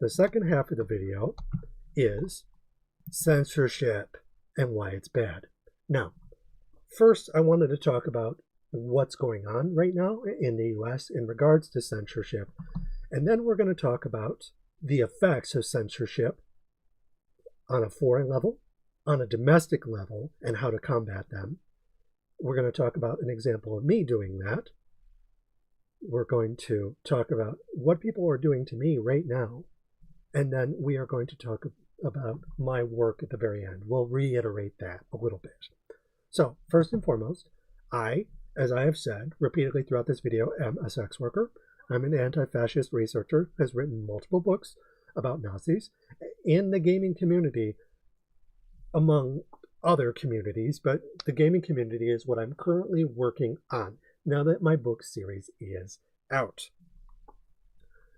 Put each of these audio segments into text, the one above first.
The second half of the video is censorship and why it's bad. Now, first, I wanted to talk about what's going on right now in the US in regards to censorship. And then we're going to talk about the effects of censorship on a foreign level, on a domestic level, and how to combat them. We're going to talk about an example of me doing that. We're going to talk about what people are doing to me right now. And then we are going to talk about my work at the very end. We'll reiterate that a little bit. So, first and foremost, I, as I have said repeatedly throughout this video, am a sex worker. I'm an anti-fascist researcher, has written multiple books about Nazis in the gaming community, among other communities, but the gaming community is what I'm currently working on now that my book series is out.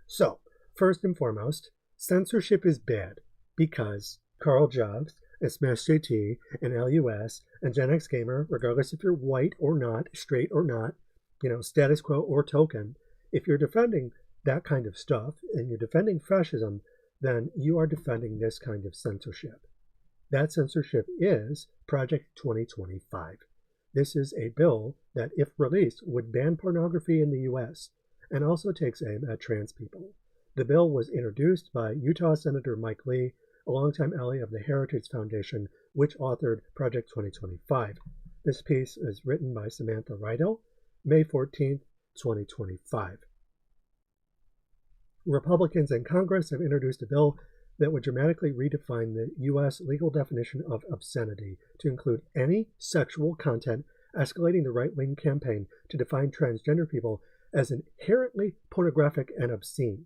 So, first and foremost, censorship is bad because Carl Jobs, and Smash JT, and LUS, and Gen X Gamer, regardless if you're white or not, straight or not, status quo or token, if you're defending that kind of stuff and you're defending fascism, then you are defending this kind of censorship. That censorship is Project 2025. This is a bill that, if released, would ban pornography in the US and also takes aim at trans people. The bill was introduced by Utah Senator Mike Lee, a longtime ally of the Heritage Foundation, which authored Project 2025. This piece is written by Samantha Rydell, May 14, 2025. Republicans in Congress have introduced a bill that would dramatically redefine the U.S. legal definition of obscenity to include any sexual content, escalating the right-wing campaign to define transgender people as inherently pornographic and obscene.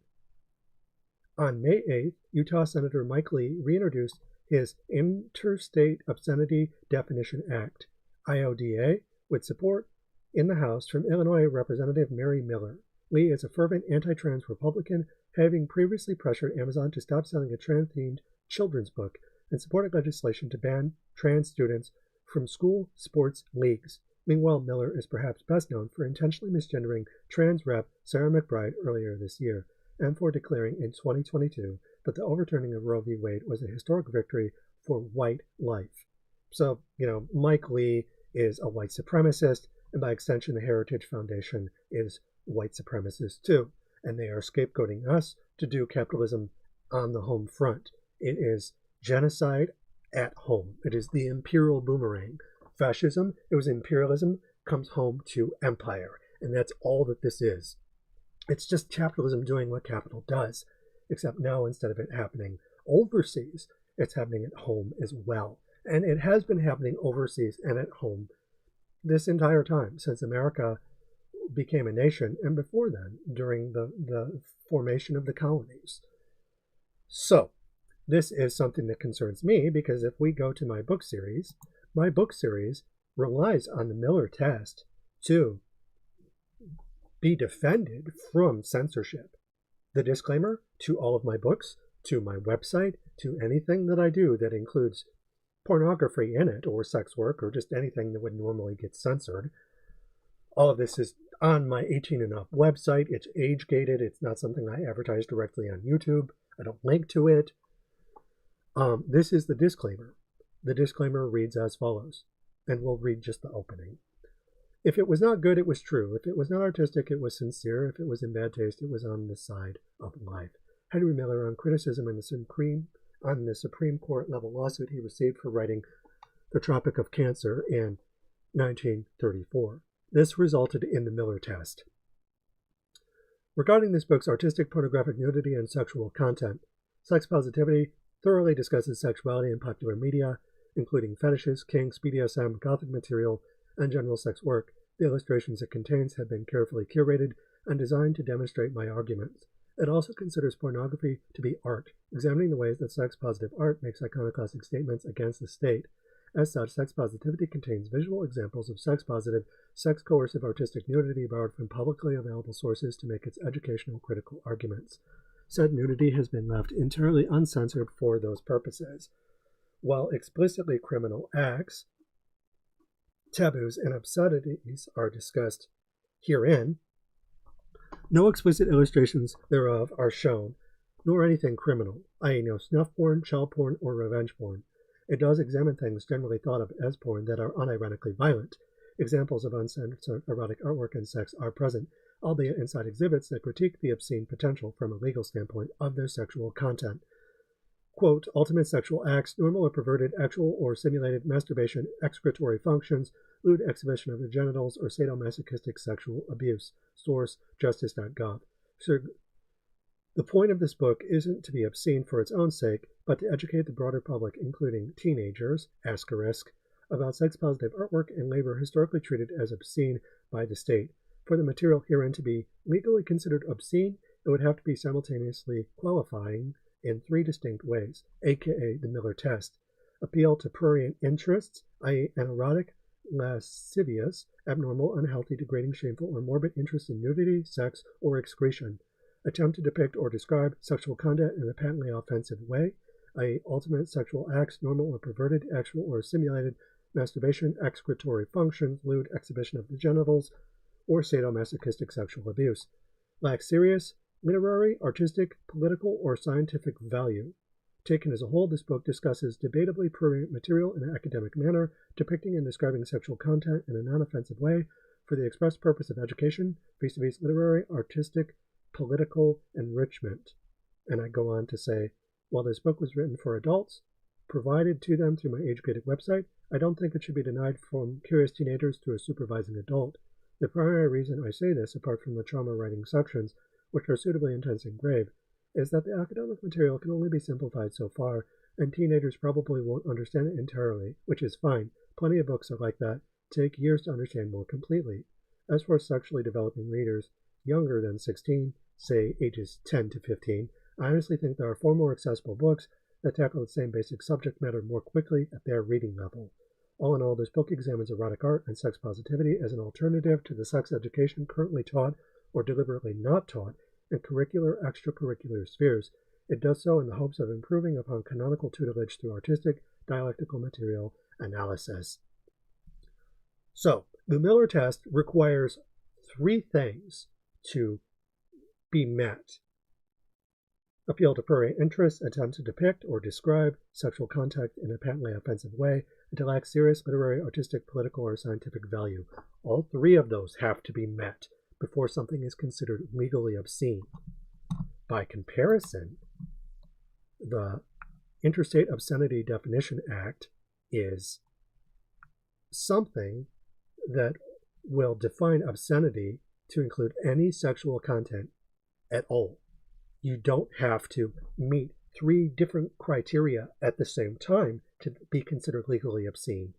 On May 8th, Utah Senator Mike Lee reintroduced his Interstate Obscenity Definition Act, IODA, with support in the House from Illinois Representative Mary Miller. Lee is a fervent anti-trans Republican, having previously pressured Amazon to stop selling a trans-themed children's book and supported legislation to ban trans students from school sports leagues. Meanwhile, Miller is perhaps best known for intentionally misgendering trans rep Sarah McBride earlier this year, and for declaring in 2022 that the overturning of Roe v. Wade was a historic victory for white life. So, Mike Lee is a white supremacist, and by extension, the Heritage Foundation is white supremacist too. And they are scapegoating us to do capitalism on the home front. It is genocide at home. It is the imperial boomerang. Fascism, it was imperialism, comes home to empire. And that's all that this is. It's just capitalism doing what capital does, except now instead of it happening overseas, it's happening at home as well. And it has been happening overseas and at home this entire time, since America became a nation, and before then, during the formation of the colonies. So, this is something that concerns me, because if we go to my book series relies on the Miller test to be defended from censorship. The disclaimer to all of my books, to my website, to anything that I do that includes pornography in it, or sex work, or just anything that would normally get censored. All of this is on my 18 and up website. It's age gated. It's not something I advertise directly on YouTube. I don't link to it. This is the disclaimer. The disclaimer reads as follows, and we'll read just the opening. If it was not good, it was true. If it was not artistic, it was sincere. If it was in bad taste, it was on the side of life. Henry Miller on criticism in the Supreme Court level lawsuit he received for writing The Tropic of Cancer in 1934. This resulted in the Miller test. Regarding this book's artistic, pornographic nudity, and sexual content, Sex Positivity thoroughly discusses sexuality in popular media, including fetishes, kinks, BDSM, Gothic material, and general sex work. The illustrations it contains have been carefully curated and designed to demonstrate my arguments. It also considers pornography to be art, examining the ways that sex-positive art makes iconoclastic statements against the state. As such, sex positivity contains visual examples of sex-positive, sex-coercive artistic nudity borrowed from publicly available sources to make its educational critical arguments. Said nudity has been left entirely uncensored for those purposes. While explicitly criminal acts, taboos, and obscenities are discussed herein, no explicit illustrations thereof are shown. nor anything criminal, i.e. no snuff porn, child porn, or revenge porn. It does examine things generally thought of as porn that are unironically violent. Examples of uncensored erotic artwork and sex are present, albeit inside exhibits that critique the obscene potential from a legal standpoint of their sexual content. Quote, ultimate sexual acts, normal or perverted, actual or simulated masturbation, excretory functions, lewd exhibition of the genitals, or sadomasochistic sexual abuse. Source, justice.gov. So, the point of this book isn't to be obscene for its own sake, but to educate the broader public, including teenagers, asterisk, about sex-positive artwork and labor historically treated as obscene by the state. For the material herein to be legally considered obscene, it would have to be simultaneously qualifying in three distinct ways, aka the Miller test: appeal to prurient interests, i.e. an erotic, lascivious, abnormal, unhealthy, degrading, shameful, or morbid interest in nudity, sex, or excretion; attempt to depict or describe sexual content in a patently offensive way, i.e. ultimate sexual acts, normal or perverted, actual or simulated masturbation, excretory functions, lewd exhibition of the genitals, or sadomasochistic sexual abuse; lacks serious, literary, artistic, political, or scientific value. Taken as a whole, this book discusses debatably prurient material in an academic manner, depicting and describing sexual content in a non-offensive way for the express purpose of education, vis-a-vis literary, artistic, political enrichment. And I go on to say, while this book was written for adults, provided to them through my age-gated website, I don't think it should be denied from curious teenagers to a supervising adult. The primary reason I say this, apart from the trauma writing sections, which are suitably intense and grave, is that the academic material can only be simplified so far, and teenagers probably won't understand it entirely, which is fine. Plenty of books are like that, take years to understand more completely. As for sexually developing readers younger than 16, say ages 10 to 15, I honestly think there are far more accessible books that tackle the same basic subject matter more quickly at their reading level. All in all, this book examines erotic art and sex positivity as an alternative to the sex education currently taught or deliberately not taught in curricular, extracurricular spheres. It does so in the hopes of improving upon canonical tutelage through artistic, dialectical material analysis. So, the Miller test requires three things to be met: appeal to prurient interests, attempt to depict or describe sexual content in a patently offensive way, and to lack serious literary, artistic, political, or scientific value. All three of those have to be met before something is considered legally obscene. By comparison, the Interstate Obscenity Definition Act is something that will define obscenity to include any sexual content at all. You don't have to meet three different criteria at the same time to be considered legally obscene.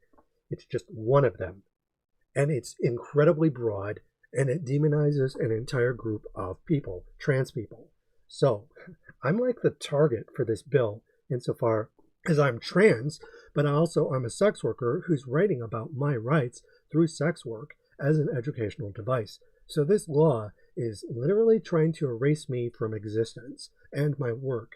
It's just one of them. And it's incredibly broad, and it demonizes an entire group of people, trans people. So I'm like the target for this bill insofar as I'm trans, but also I'm a sex worker who's writing about my rights through sex work as an educational device. So this law is literally trying to erase me from existence and my work.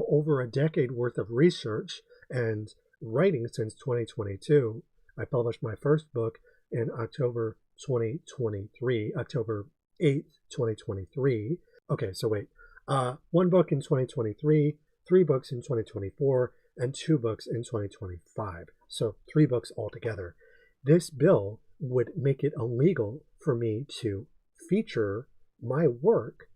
Over a decade worth of research and writing since 2022. I published my first book in October 2023, October 8th, 2023. Okay, so wait. One book in 2023, 3 books in 2024, and 2 books in 2025. So 3 books altogether. This bill would make it illegal for me to feature my work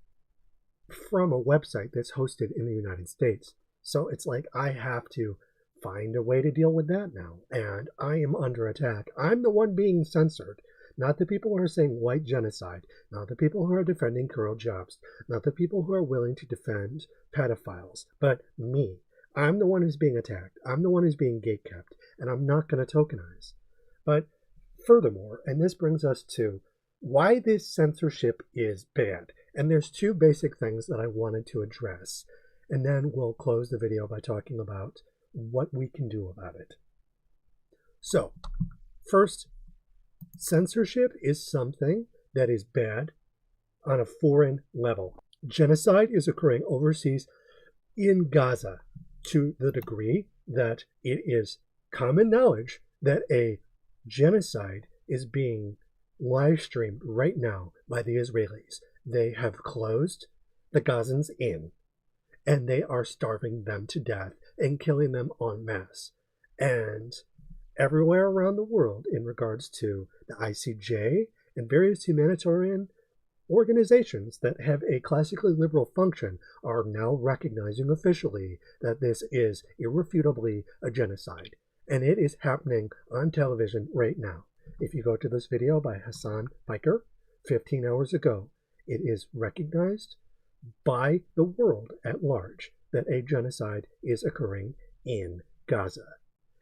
from a website that's hosted in the United States. So it's like I have to find a way to deal with that now. And I am under attack. I'm the one being censored. Not the people who are saying white genocide. Not the people who are defending curl jobs. Not the people who are willing to defend pedophiles. But me. I'm the one who's being attacked. I'm the one who's being gatekept. And I'm not going to tokenize. But furthermore, and this brings us to why this censorship is bad. And there's 2 basic things that I wanted to address. And then we'll close the video by talking about what we can do about it. So, first, censorship is something that is bad on a foreign level. Genocide is occurring overseas in Gaza to the degree that it is common knowledge that a genocide is being live streamed right now by the Israelis. They have closed the Gazans in, and they are starving them to death and killing them en masse. And everywhere around the world, in regards to the ICJ and various humanitarian organizations that have a classically liberal function, are now recognizing officially that this is irrefutably a genocide. And it is happening on television right now. If you go to this video by Hassan Piker, 15 hours ago, it is recognized by the world at large that a genocide is occurring in Gaza.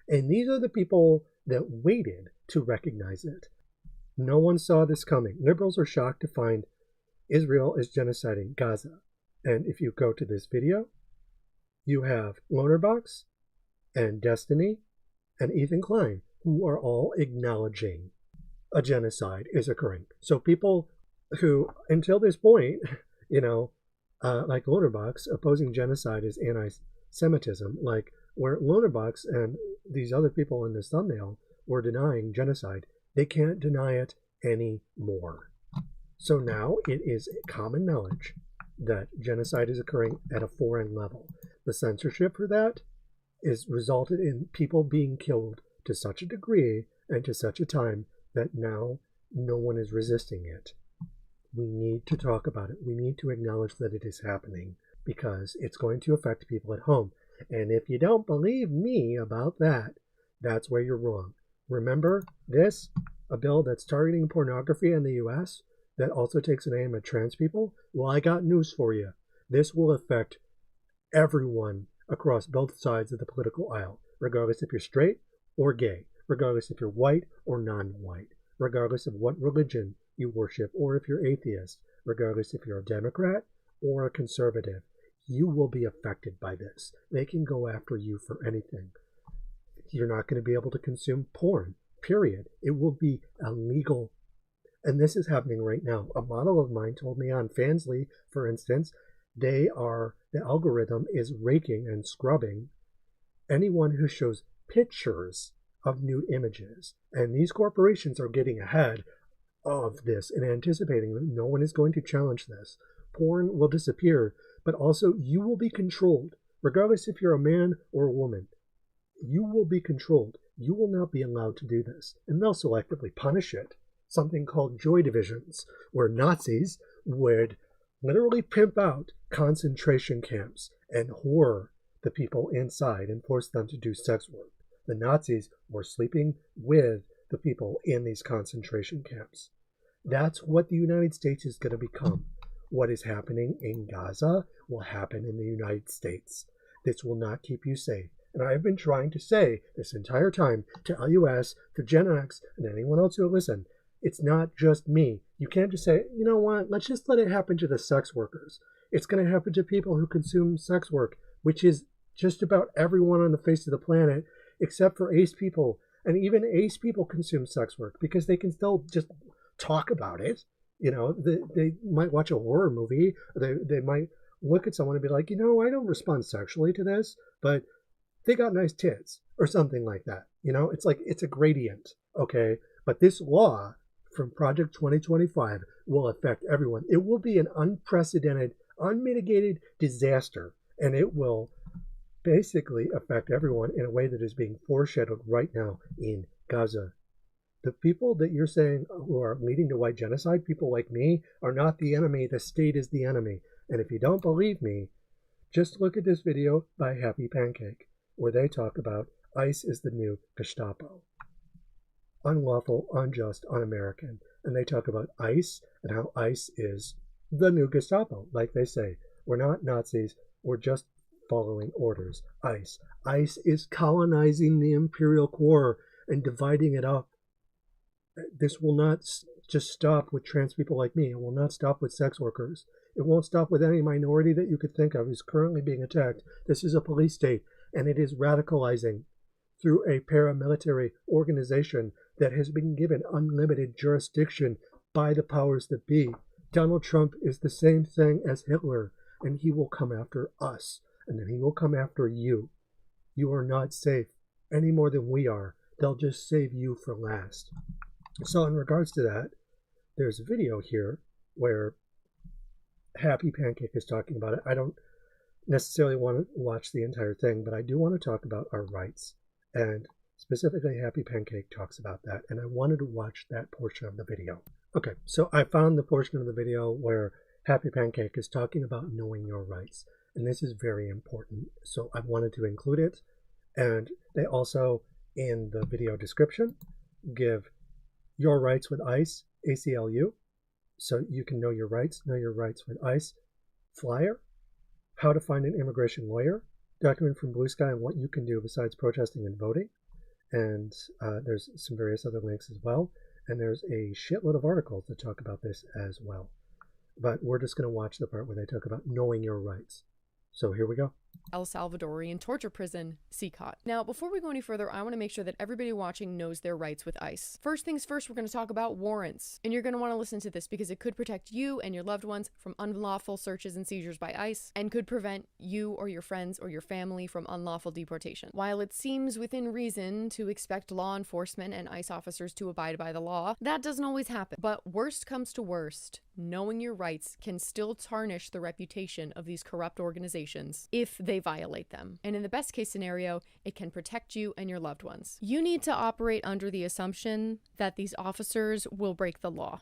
And these are the people that waited to recognize it. No one saw this coming. Liberals are shocked to find Israel is genociding Gaza. And if you go to this video, you have Lonerbox and Destiny and Ethan Klein, who are all acknowledging a genocide is occurring. So people who, until this point, like Lonerbox, opposing genocide is anti-Semitism, like where Lonerbox and these other people in this thumbnail were denying genocide, they can't deny it anymore. So now it is common knowledge that genocide is occurring at a foreign level. The censorship for that is resulted in people being killed to such a degree and to such a time that now no one is resisting it. We need to talk about it. We need to acknowledge that it is happening because it's going to affect people at home. And if you don't believe me about that, that's where you're wrong. Remember this, a bill that's targeting pornography in the U.S. that also takes an aim at trans people? Well, I got news for you. This will affect everyone across both sides of the political aisle, regardless if you're straight or gay, regardless if you're white or non-white, regardless of what religion you worship or if you're atheist, regardless if you're a Democrat or a conservative. You will be affected by this. They can go after you for anything. You're not going to be able to consume porn, period. It will be illegal. And this is happening right now. A model of mine told me on Fansly, for instance, the algorithm is raking and scrubbing anyone who shows pictures of nude images. And these corporations are getting ahead of this and anticipating that no one is going to challenge this. Porn will disappear, but also you will be controlled. Regardless if you're a man or a woman, you will be controlled. You will not be allowed to do this. And they'll selectively punish it. Something called joy divisions, where Nazis would literally pimp out concentration camps and whore the people inside and force them to do sex work. The Nazis were sleeping with the people in these concentration camps. That's what the United States is going to become. What is happening in Gaza will happen in the United States. This will not keep you safe. And I've been trying to say this entire time to LUS, to Gen X, and anyone else who will listen, it's not just me. You can't just say, you know what, let's just let it happen to the sex workers. It's going to happen to people who consume sex work, which is just about everyone on the face of the planet, except for ace people. And even ace people consume sex work because they can still just talk about it. They might watch a horror movie. They might look at someone and be like, I don't respond sexually to this, but they got nice tits or something like that. It's like it's a gradient, okay? But this law from Project 2025 will affect everyone. It will be an unprecedented, unmitigated disaster, and it will basically affect everyone in a way that is being foreshadowed right now in Gaza. The people that you're saying who are leading to white genocide, people like me, are not the enemy. The state is the enemy. And if you don't believe me, just look at this video by Happy Pancake, where they talk about ICE is the new Gestapo. Unlawful, unjust, un-American. And they talk about ICE and how ICE is the new Gestapo. Like they say, we're not Nazis, we're just following orders. ICE. ICE is colonizing the imperial core and dividing it up. This will not just stop with trans people like me. It will not stop with sex workers. It won't stop with any minority that you could think of who's currently being attacked. This is a police state, and it is radicalizing through a paramilitary organization that has been given unlimited jurisdiction by the powers that be. Donald Trump is the same thing as Hitler, and he will come after us, and then he will come after you. You are not safe any more than we are. They'll just save you for last. So in regards to that, there's a video here where Happy Pancake is talking about it. I don't necessarily want to watch the entire thing, but I do want to talk about our rights. And specifically, Happy Pancake talks about that. And I wanted to watch that portion of the video. Okay, so I found the portion of the video where Happy Pancake is talking about knowing your rights. And this is very important. So I wanted to include it. And they also, in the video description, give Your Rights with ICE, ACLU. So you can know your rights with ICE flyer, how to find an immigration lawyer, document from Blue Sky on what you can do besides protesting and voting. And there's some various other links as well. And there's a shitload of articles that talk about this as well. But we're just going to watch the part where they talk about knowing your rights. So here we go. El Salvadorian torture prison, CCOT. Now, before we go any further, I want to make sure that everybody watching knows their rights with ICE. First things first, we're going to talk about warrants. And you're going to want to listen to this because it could protect you and your loved ones from unlawful searches and seizures by ICE and could prevent you or your friends or your family from unlawful deportation. While it seems within reason to expect law enforcement and ICE officers to abide by the law, that doesn't always happen. But worst comes to worst, knowing your rights can still tarnish the reputation of these corrupt organizations if they violate them. And in the best case scenario, it can protect you and your loved ones. You need to operate under the assumption that these officers will break the law.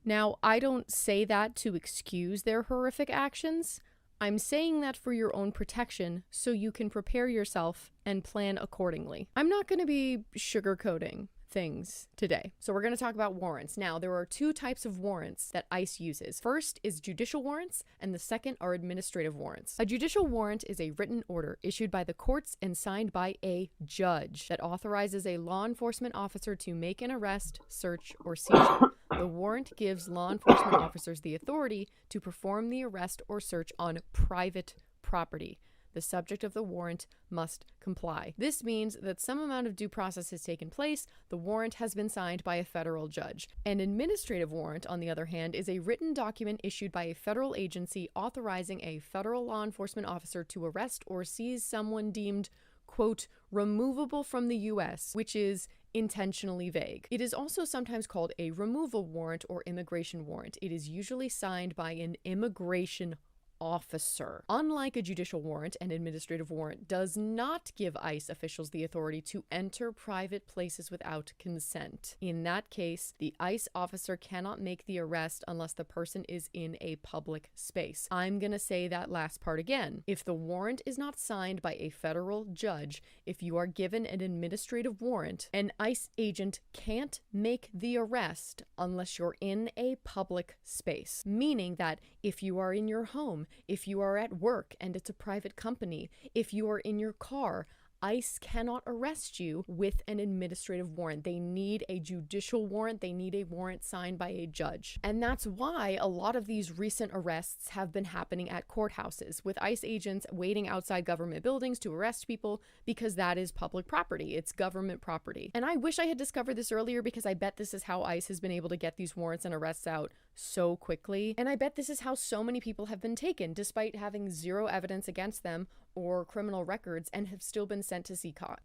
Now, I don't say that to excuse their horrific actions. I'm saying that for your own protection so you can prepare yourself and plan accordingly. I'm not going to be sugarcoating things today. So we're going to talk about warrants. Now, there are two types of warrants that ICE uses. First is judicial warrants, and the second are administrative warrants. A judicial warrant is a written order issued by the courts and signed by a judge that authorizes a law enforcement officer to make an arrest, search, or seizure. The warrant gives law enforcement officers the authority to perform the arrest or search on private property. The subject of the warrant must comply. This means that some amount of due process has taken place. The warrant has been signed by a federal judge. An administrative warrant, on the other hand, is a written document issued by a federal agency authorizing a federal law enforcement officer to arrest or seize someone deemed, quote, removable from the U.S., which is intentionally vague. It is also sometimes called a removal warrant or immigration warrant. It is usually signed by an immigration officer. Unlike a judicial warrant, an administrative warrant does not give ICE officials the authority to enter private places without consent. In that case, the ICE officer cannot make the arrest unless the person is in a public space. I'm gonna say that last part again. If the warrant is not signed by a federal judge, if you are given an administrative warrant, an ICE agent can't make the arrest unless you're in a public space. Meaning that if you are in your home, if you are at work and it's a private company, if you are in your car, ICE cannot arrest you with an administrative warrant. They need a judicial warrant. They need a warrant signed by a judge. And that's why a lot of these recent arrests have been happening at courthouses, with ICE agents waiting outside government buildings to arrest people because that is public property. It's government property. And I wish I had discovered this earlier because I bet this is how ICE has been able to get these warrants and arrests out so quickly. And I bet this is how so many people have been taken despite having zero evidence against them or criminal records and have still been sent to CCOT.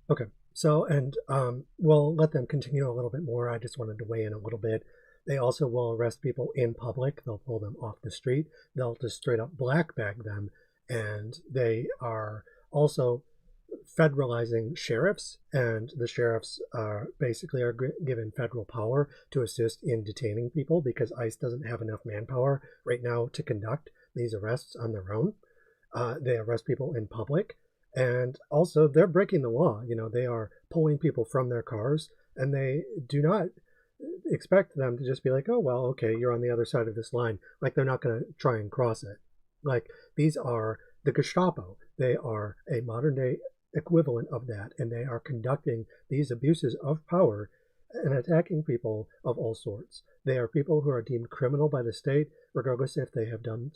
Okay, so, and we'll let them continue a little bit more. I just wanted to weigh in a little bit. They also will arrest people in public. They'll pull them off the street. They'll just straight up black bag them. And they are also federalizing sheriffs, and the sheriffs are basically given federal power to assist in detaining people because ICE doesn't have enough manpower right now to conduct these arrests on their own. They arrest people in public, and also they're breaking the law. You know, they are pulling people from their cars, and they do not expect them to just be like, oh, well, okay, you're on the other side of this line. Like, they're not going to try and cross it. Like, these are the Gestapo. They are a modern day equivalent of that, and they are conducting these abuses of power and attacking people of all sorts. They are people who are deemed criminal by the state, regardless if they have done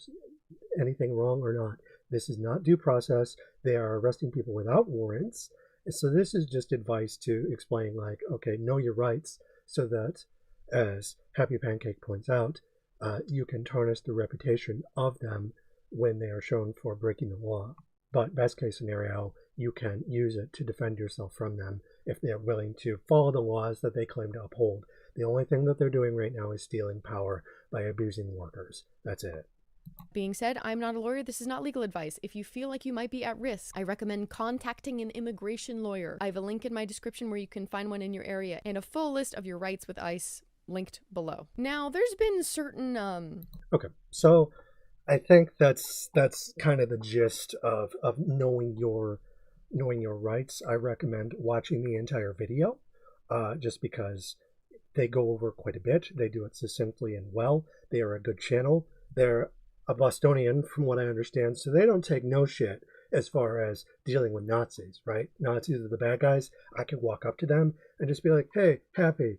anything wrong or not. This is not due process. They are arresting people without warrants. So this is just advice to explain, like, okay, know your rights so that, as Happy Pancake points out, you can tarnish the reputation of them when they are shown for breaking the law. But best case scenario, you can use it to defend yourself from them if they are willing to follow the laws that they claim to uphold. The only thing that they're doing right now is stealing power by abusing workers. That's it. Being said, I'm not a lawyer. This is not legal advice. If you feel like you might be at risk, I recommend contacting an immigration lawyer. I have a link in my description where you can find one in your area, and a full list of your rights with ICE linked below. Now, there's been certain Okay, so I think that's kind of the gist of knowing your rights. I recommend watching the entire video, just because they go over quite a bit. They do it succinctly and well. They are a good channel. They're a Bostonian, from what I understand, so they don't take no shit as far as dealing with Nazis, right? Nazis are the bad guys. I can walk up to them and just be like, hey, Happy,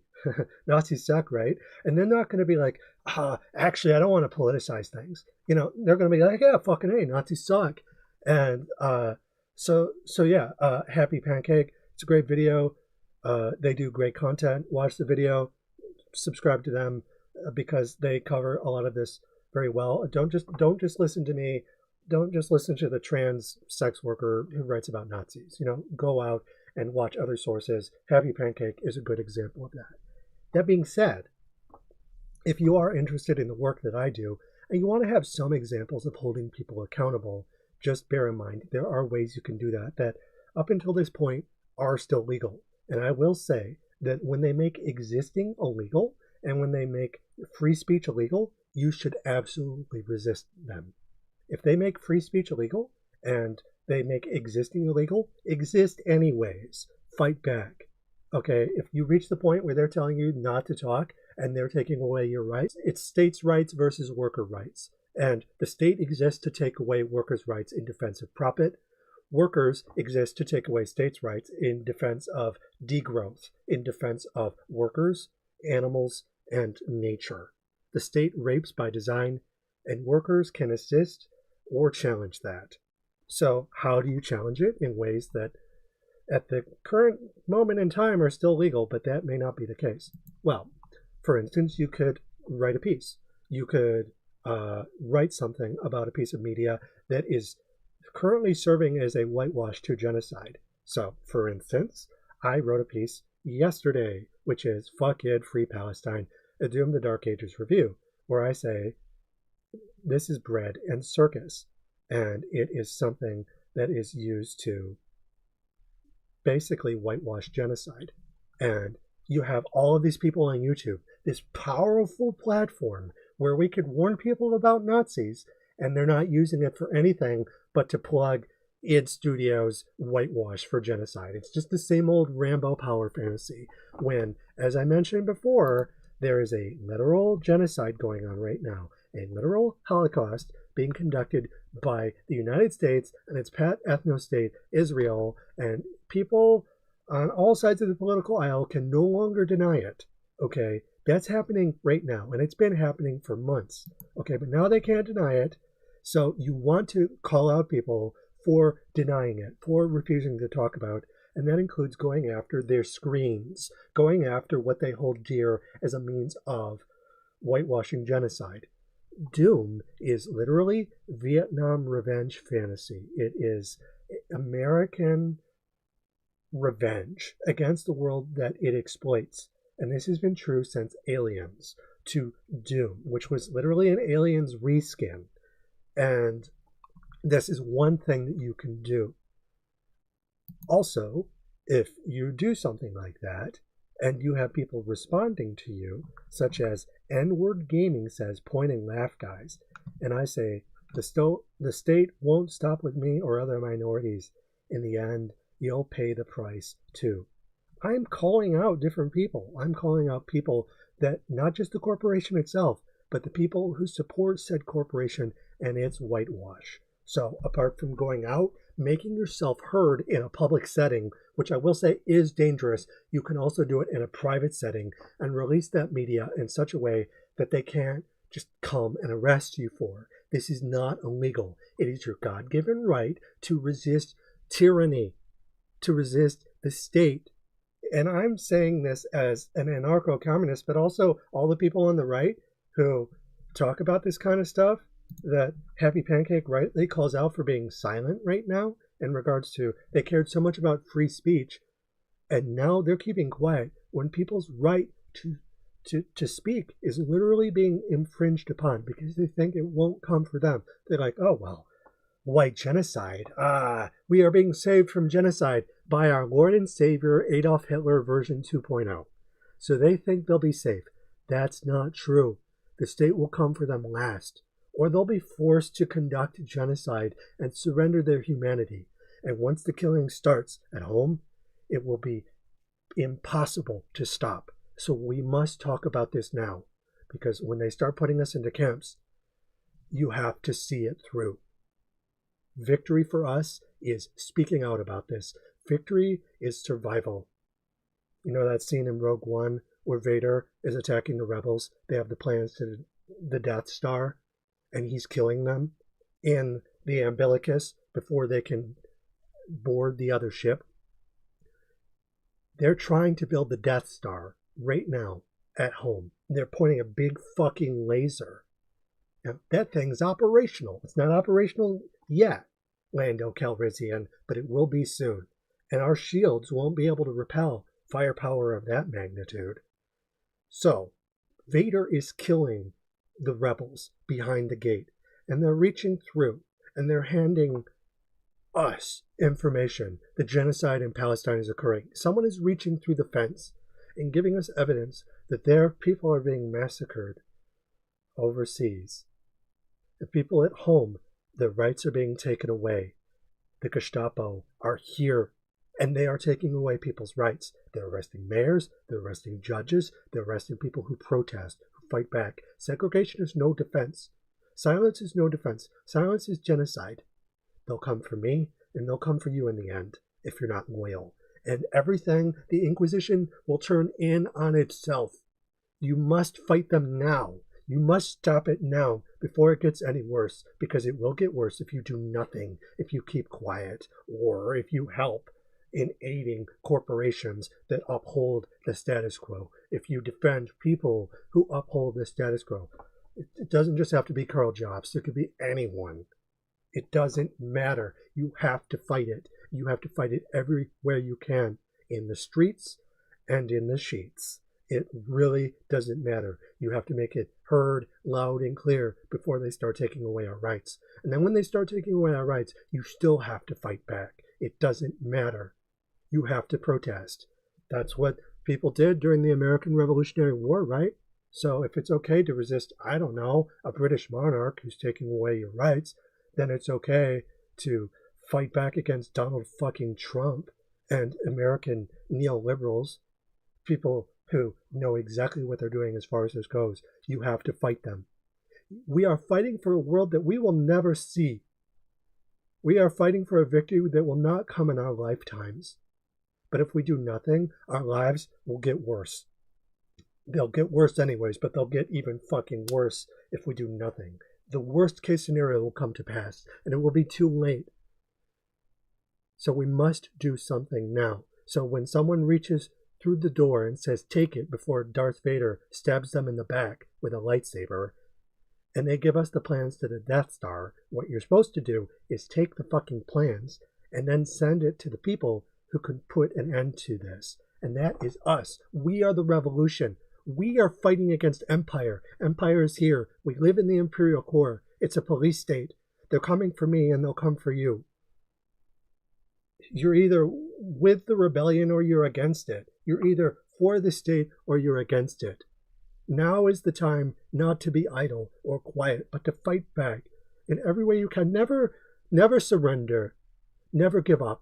Nazis suck, right? And they're not going to be like, actually, I don't want to politicize things. You know, they're going to be like, yeah, fucking hey, Nazis suck. And so yeah, Happy Pancake, it's a great video. They do great content. Watch the video, subscribe to them, because they cover a lot of this very well. Don't just listen to me. Don't just listen to the trans sex worker who writes about Nazis. You know, go out and watch other sources. Happy Pancake is a good example of that. That being said, if you are interested in the work that I do and you want to have some examples of holding people accountable, just bear in mind there are ways you can do that up until this point are still legal. And I will say that when they make existing illegal and when they make free speech illegal, you should absolutely resist them. If they make free speech illegal and they make existing illegal, exist anyways. Fight back. Okay, if you reach the point where they're telling you not to talk and they're taking away your rights, it's states' rights versus worker rights. And the state exists to take away workers' rights in defense of profit. Workers exist to take away states' rights in defense of degrowth, in defense of workers, animals, and nature. The state rapes by design, and workers can assist or challenge that. So how do you challenge it? In ways that at the current moment in time are still legal, but that may not be the case. Well, for instance, you could write a piece. You could write something about a piece of media that is currently serving as a whitewash to genocide. So, for instance, I wrote a piece yesterday, which is Fuck It, Free Palestine, a Doom the Dark Ages review, where I say this is bread and circus, and it is something that is used to basically whitewash genocide. And you have all of these people on YouTube, this powerful platform where we could warn people about Nazis, and they're not using it for anything but to plug id Studios whitewash for genocide. It's just the same old Rambo power fantasy when, as I mentioned before, there is a literal genocide going on right now, a literal Holocaust being conducted by the United States and its pet ethno-state, Israel, and people on all sides of the political aisle can no longer deny it, okay? That's happening right now, and it's been happening for months, okay? But now they can't deny it, so you want to call out people for denying it, for refusing to talk about, and that includes going after their screens, going after what they hold dear as a means of whitewashing genocide. Doom is literally Vietnam revenge fantasy. It is American revenge against the world that it exploits. And this has been true since Aliens to Doom, which was literally an Aliens reskin. And this is one thing that you can do. Also, if you do something like that, and you have people responding to you, such as N-word gaming says point and laugh guys, and I say the state won't stop with me or other minorities. In the end, you'll pay the price too. I'm calling out different people. I'm calling out people that not just the corporation itself, but the people who support said corporation and its whitewash. So apart from going out, making yourself heard in a public setting, which I will say is dangerous, you can also do it in a private setting and release that media in such a way that they can't just come and arrest you for. This is not illegal. It is your God-given right to resist tyranny, to resist the state. And I'm saying this as an anarcho-communist, but also all the people on the right who talk about this kind of stuff that Happy Pancake rightly calls out for being silent right now in regards to they cared so much about free speech, and now they're keeping quiet when people's right to speak is literally being infringed upon because they think it won't come for them. They're like, oh, well, white genocide. We are being saved from genocide by our Lord and Savior Adolf Hitler version 2.0. So they think they'll be safe. That's not true. The state will come for them last, or they'll be forced to conduct genocide and surrender their humanity. And once the killing starts at home, it will be impossible to stop. So we must talk about this now, because when they start putting us into camps, you have to see it through. Victory for us is speaking out about this. Victory is survival. You know that scene in Rogue One where Vader is attacking the rebels? They have the plans to the Death Star, and he's killing them in the umbilicus before they can board the other ship. They're trying to build the Death Star right now at home. They're pointing a big fucking laser. Now, that thing's operational. It's not operational yet, Lando Calrissian, but it will be soon. And our shields won't be able to repel firepower of that magnitude. So, Vader is killing the rebels behind the gate, and they're reaching through, and they're handing us information that genocide in Palestine is occurring. Someone is reaching through the fence and giving us evidence that their people are being massacred overseas. The people at home, their rights are being taken away. The Gestapo are here, and they are taking away people's rights. They're arresting mayors, they're arresting judges, they're arresting people who protest, who fight back. Segregation is no defense. Silence is no defense. Silence is genocide. They'll come for me, and they'll come for you in the end, if you're not loyal. And everything, the Inquisition will turn in on itself. You must fight them now. You must stop it now before it gets any worse, because it will get worse if you do nothing, if you keep quiet, or if you help in aiding corporations that uphold the status quo, if you defend people who uphold the status quo. It doesn't just have to be Karl Jobs. It could be anyone. It doesn't matter. You have to fight it. You have to fight it everywhere you can, in the streets and in the sheets. It really doesn't matter. You have to make it heard loud and clear before they start taking away our rights. And then when they start taking away our rights, you still have to fight back. It doesn't matter. You have to protest. That's what people did during the American Revolutionary War, right? So if it's okay to resist, I don't know, a British monarch who's taking away your rights, then it's okay to fight back against Donald fucking Trump and American neoliberals, people who know exactly what they're doing as far as this goes. You have to fight them. We are fighting for a world that we will never see. We are fighting for a victory that will not come in our lifetimes. But if we do nothing, our lives will get worse. They'll get worse anyways, but they'll get even fucking worse if we do nothing. The worst case scenario will come to pass, and it will be too late. So we must do something now. So when someone reaches through the door and says, take it, before Darth Vader stabs them in the back with a lightsaber, and they give us the plans to the Death Star, what you're supposed to do is take the fucking plans and then send it to the people who can put an end to this. And that is us. We are the revolution. We are fighting against empire. Empire is here. We live in the imperial core. It's a police state. They're coming for me and they'll come for you. You're either with the rebellion or you're against it. You're either for the state or you're against it. Now is the time not to be idle or quiet, but to fight back in every way you can. Never surrender. Never give up.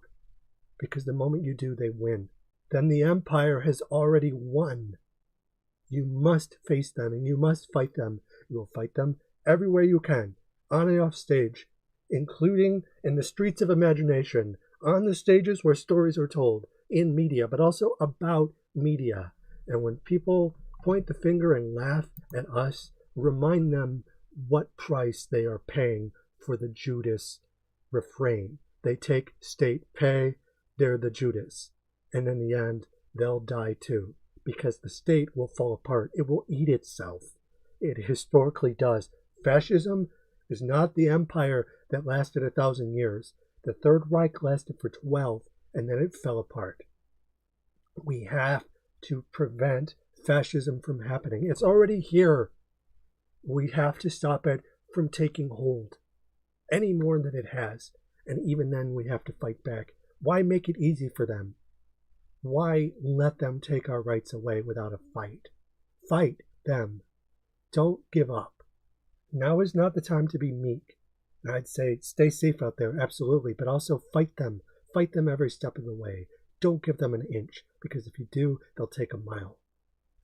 Because the moment you do, they win. Then the empire has already won. You must face them and you must fight them. You will fight them everywhere you can, on and off stage, including in the streets of imagination, on the stages where stories are told, in media, but also about media. And when people point the finger and laugh at us, remind them what price they are paying for the Judas refrain. They take state pay, they're the Judas. And in the end, they'll die too. Because the state will fall apart. It will eat itself. It historically does. Fascism is not the empire that lasted 1,000 years. The Third Reich lasted for 12, and then it fell apart. We have to prevent fascism from happening. It's already here. We have to stop it from taking hold any more than it has. And even then, we have to fight back. Why make it easy for them? Why let them take our rights away without a fight? Fight them. Don't give up. Now is not the time to be meek. I'd say stay safe out there, absolutely, but also fight them. Fight them every step of the way. Don't give them an inch, because if you do, they'll take a mile.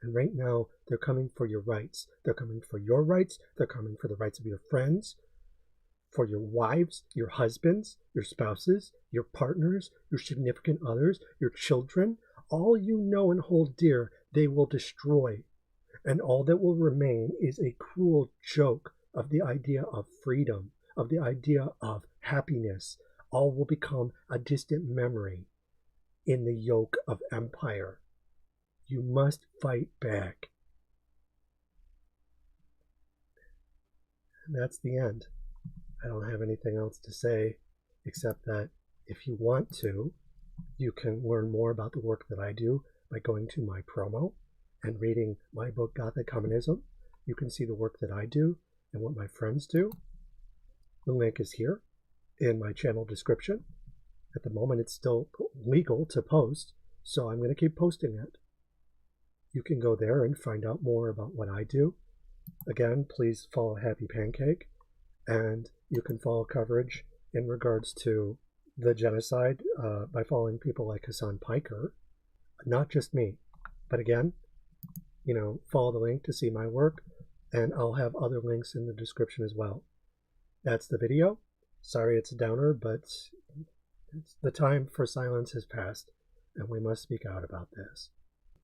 And right now, they're coming for your rights. They're coming for your rights. They're coming for the rights of your friends, for your wives, your husbands, your spouses, your partners, your significant others, your children. All you know and hold dear, they will destroy. And all that will remain is a cruel joke of the idea of freedom, of the idea of happiness. All will become a distant memory in the yoke of empire. You must fight back. And that's the end. I don't have anything else to say except that if you want to, you can learn more about the work that I do by going to my promo and reading my book, Gothic Communism. You can see the work that I do and what my friends do. The link is here in my channel description. At the moment, it's still legal to post, so I'm going to keep posting it. You can go there and find out more about what I do. Again, please follow Happy Pancake, and you can follow coverage in regards to the genocide by following people like Hassan Piker. Not just me, but again, follow the link to see my work, and I'll have other links in the description as well. That's the video. Sorry it's a downer, but the time for silence has passed, and we must speak out about this.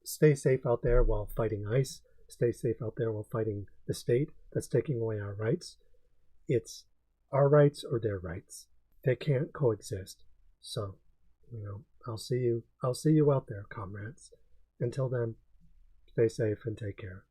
Stay safe out there while fighting ICE. Stay safe out there while fighting the state that's taking away our rights. It's our rights or their rights. They can't coexist. So, I'll see you out there, comrades. Until then, stay safe and take care.